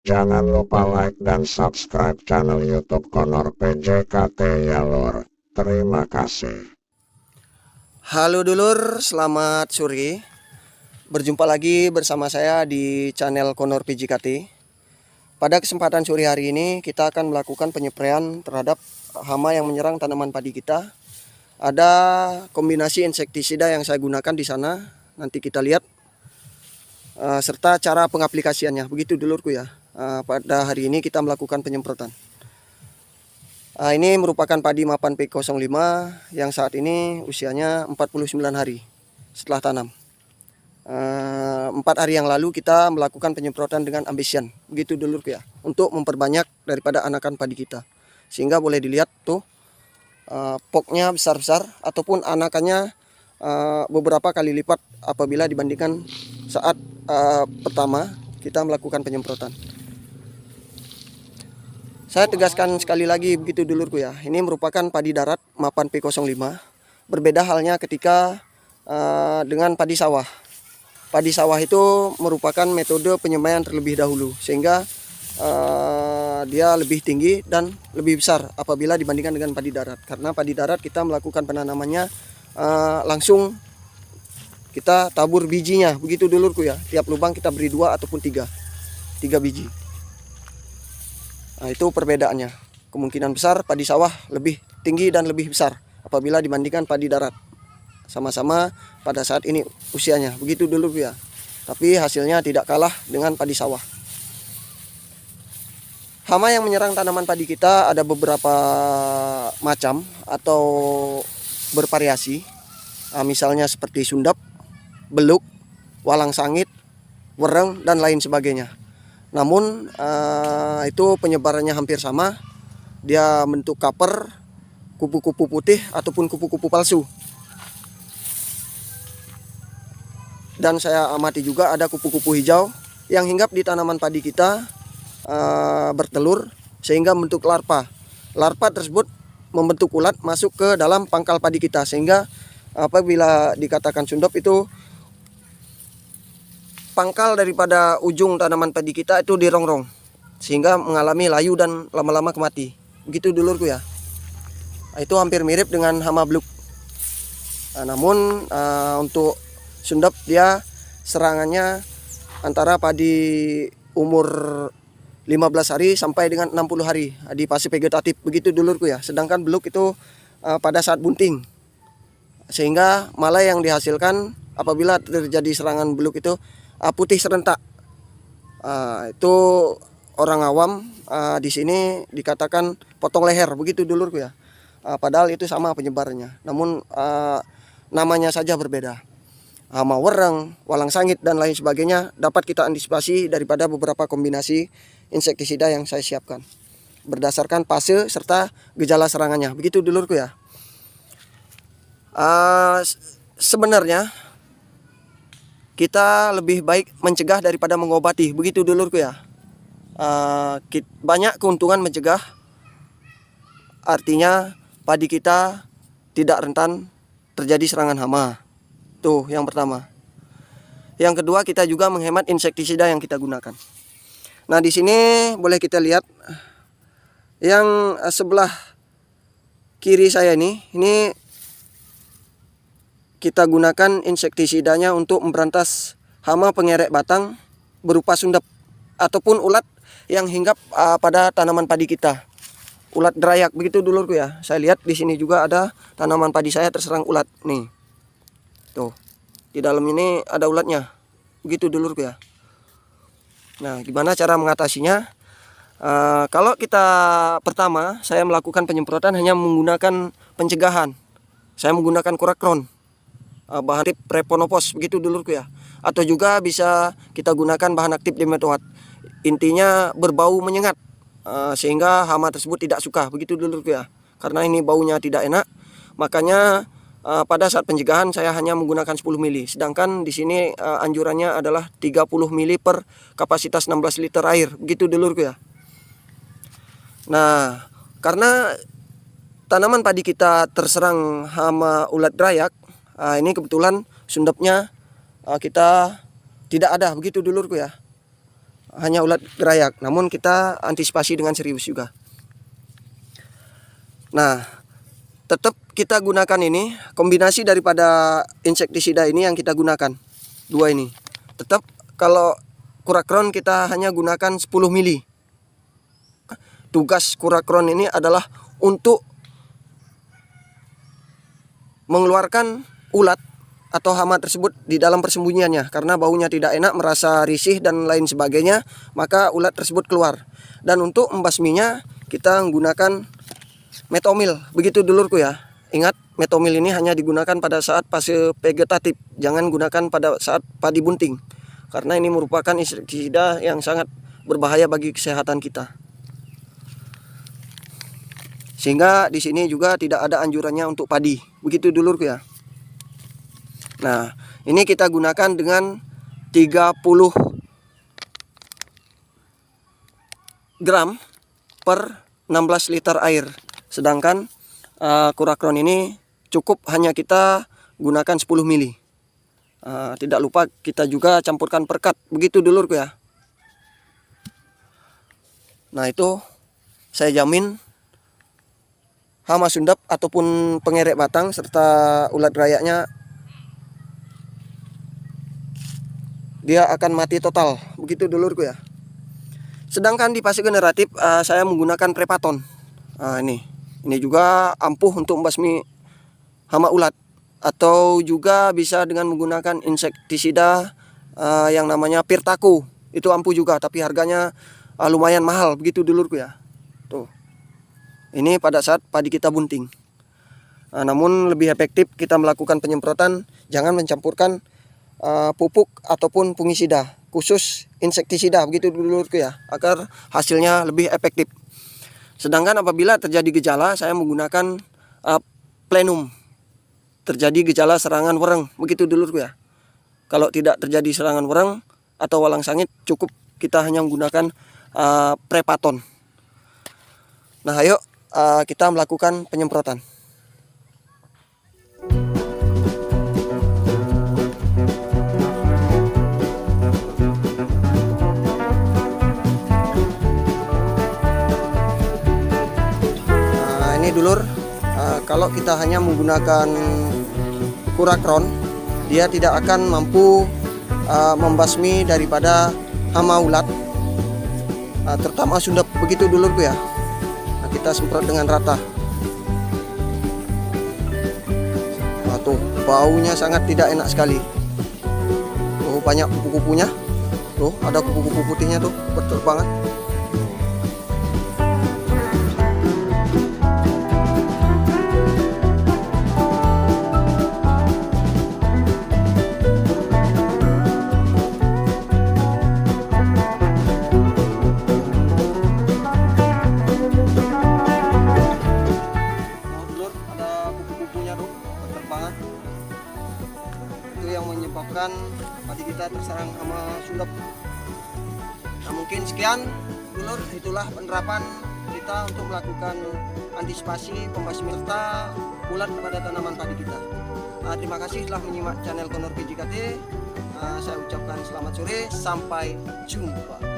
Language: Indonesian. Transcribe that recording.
Jangan lupa like dan subscribe channel YouTube Konor PJKT ya lor. Terima kasih. Halo dulur, selamat sore. Berjumpa lagi bersama saya di channel Konor PJKT. Pada kesempatan sore hari ini kita akan melakukan penyepraian terhadap hama yang menyerang tanaman padi kita. Ada kombinasi insektisida yang saya gunakan di sana. Nanti kita lihat serta cara pengaplikasiannya. Begitu dulurku ya. Pada hari ini kita melakukan penyemprotan. Ini merupakan padi mapan P05 yang saat ini usianya 49 hari setelah tanam. 4 hari yang lalu kita melakukan penyemprotan dengan Ambisian, begitu dulurku ya, untuk memperbanyak daripada anakan padi kita, sehingga boleh dilihat tuh poknya besar-besar ataupun anakannya beberapa kali lipat apabila dibandingkan saat pertama kita melakukan penyemprotan. Saya tegaskan sekali lagi begitu dulurku ya, ini merupakan padi darat mapan P05. Berbeda halnya ketika dengan padi sawah. Padi sawah itu merupakan metode penyemaian terlebih dahulu, sehingga dia lebih tinggi dan lebih besar apabila dibandingkan dengan padi darat. Karena padi darat kita melakukan penanamannya langsung kita tabur bijinya, begitu dulurku ya. Tiap lubang kita beri 2 ataupun 3 biji. Nah, itu perbedaannya. Kemungkinan besar padi sawah lebih tinggi dan lebih besar apabila dibandingkan padi darat. Sama-sama pada saat ini usianya, begitu dulu ya. Tapi hasilnya tidak kalah dengan padi sawah. Hama yang menyerang tanaman padi kita ada beberapa macam atau bervariasi. Misalnya seperti sundap, beluk, walang sangit, wereng, dan lain sebagainya. Namun itu penyebarannya hampir sama. Dia bentuk kaper, kupu-kupu putih ataupun kupu-kupu palsu. Dan saya amati juga ada kupu-kupu hijau yang hinggap di tanaman padi kita bertelur sehingga membentuk larva. Larva tersebut membentuk ulat masuk ke dalam pangkal padi kita, sehingga apabila dikatakan sundop itu pangkal daripada ujung tanaman padi kita itu dirongrong sehingga mengalami layu dan lama-lama mati. Begitu dulurku ya. Itu hampir mirip dengan hama bluk. Namun untuk sundap dia serangannya antara padi umur 15 hari sampai dengan 60 hari di fase vegetatif, begitu dulurku ya. Sedangkan beluk itu pada saat bunting, sehingga malah yang dihasilkan apabila terjadi serangan beluk itu putih serentak. Itu orang awam di sini dikatakan potong leher, begitu dulurku ya. Padahal itu sama penyebarannya, namun namanya saja berbeda. Hama wereng, walang sangit, dan lain sebagainya dapat kita antisipasi daripada beberapa kombinasi insektisida yang saya siapkan berdasarkan fase serta gejala serangannya, begitu dulurku ya. Sebenarnya kita lebih baik mencegah daripada mengobati, begitu dulurku ya. Banyak keuntungan mencegah, artinya padi kita tidak rentan terjadi serangan hama. Tuh yang pertama. Yang kedua, kita juga menghemat insektisida yang kita gunakan. Nah, di sini boleh kita lihat yang sebelah kiri saya ini kita gunakan insektisidanya untuk memberantas hama pengerek batang berupa sundap ataupun ulat yang hinggap pada tanaman padi kita. Ulat derayak, begitu dulurku ya. Saya lihat di sini juga ada tanaman padi saya terserang ulat nih. Tuh, di dalam ini ada ulatnya. Begitu dulurku ya. Nah, gimana cara mengatasinya? Kalau kita pertama, saya melakukan penyemprotan hanya menggunakan pencegahan. Saya menggunakan kurakron, bahan aktif Reponopos, begitu dulurku ya. Atau juga bisa kita gunakan bahan aktif Dimetoat. Intinya berbau menyengat, sehingga hama tersebut tidak suka, begitu dulurku ya. Karena ini baunya tidak enak, makanya pada saat pencegahan saya hanya menggunakan 10 mili. Sedangkan di sini anjurannya adalah 30 mili per kapasitas 16 liter air, begitu dulurku ya. Nah, karena tanaman padi kita terserang hama ulat derayak, ini kebetulan sundapnya kita tidak ada, begitu dulurku ya. hanya ulat gerayak, namun kita antisipasi dengan serius juga. Nah, tetap kita gunakan ini, kombinasi daripada insektisida ini yang kita gunakan, dua ini. Tetap kalau Kurakron kita hanya gunakan 10 mili. Tugas Kurakron ini adalah untuk mengeluarkan ulat atau hama tersebut di dalam persembunyiannya, karena baunya tidak enak, merasa risih dan lain sebagainya, maka ulat tersebut keluar. Dan untuk membasminya kita menggunakan metomil. Begitu dulurku ya. Ingat, metomil ini hanya digunakan pada saat fase vegetatif, jangan gunakan pada saat padi bunting, karena ini merupakan insektisida yang sangat berbahaya bagi kesehatan kita. Sehingga di sini juga tidak ada anjurannya untuk padi. Begitu dulurku ya. Nah, ini kita gunakan dengan 30 gram per 16 liter air. Sedangkan Kurakron ini cukup hanya kita gunakan 10 mili. Tidak lupa kita juga campurkan perkat. Begitu dulurku ya. Nah, itu saya jamin hama sundap ataupun pengerek batang serta ulat gerayaknya dia akan mati total. Begitu dulurku ya. Sedangkan di fase generatif saya menggunakan Prepaton. Ini juga ampuh untuk membasmi hama ulat, atau juga bisa dengan menggunakan insektisida yang namanya Pirtaku. Itu ampuh juga, tapi harganya lumayan mahal. Begitu dulurku ya. Tuh. Ini pada saat padi kita bunting. Namun lebih efektif kita melakukan penyemprotan, jangan mencampurkan pupuk ataupun fungisida, khusus insektisida. Begitu dulurku ya, agar hasilnya lebih efektif. Sedangkan apabila terjadi gejala, saya menggunakan plenum. Terjadi gejala serangan wereng. Begitu dulurku ya. Kalau tidak terjadi serangan wereng atau walang sangit, cukup kita hanya menggunakan Prepaton. Nah, ayo kita melakukan penyemprotan. Ini dulur, kalau kita hanya menggunakan Kurakron, dia tidak akan mampu membasmi daripada hama ulat, terutama sundap. Begitu dulurku ya. Nah, kita semprot dengan rata. Nah, tuh baunya sangat tidak enak sekali. Tuh banyak kupu-kupunya. Tuh ada kupu-kupu putihnya tuh berterbangan. Itu yang menyebabkan padi kita terserang hama sundap. Nah, mungkin sekian dulur, itulah penerapan kita untuk melakukan antisipasi pembasmi serta ulat pada tanaman padi kita. Terima kasih telah menyimak channel Konor PJKT. Saya ucapkan selamat sore, sampai jumpa.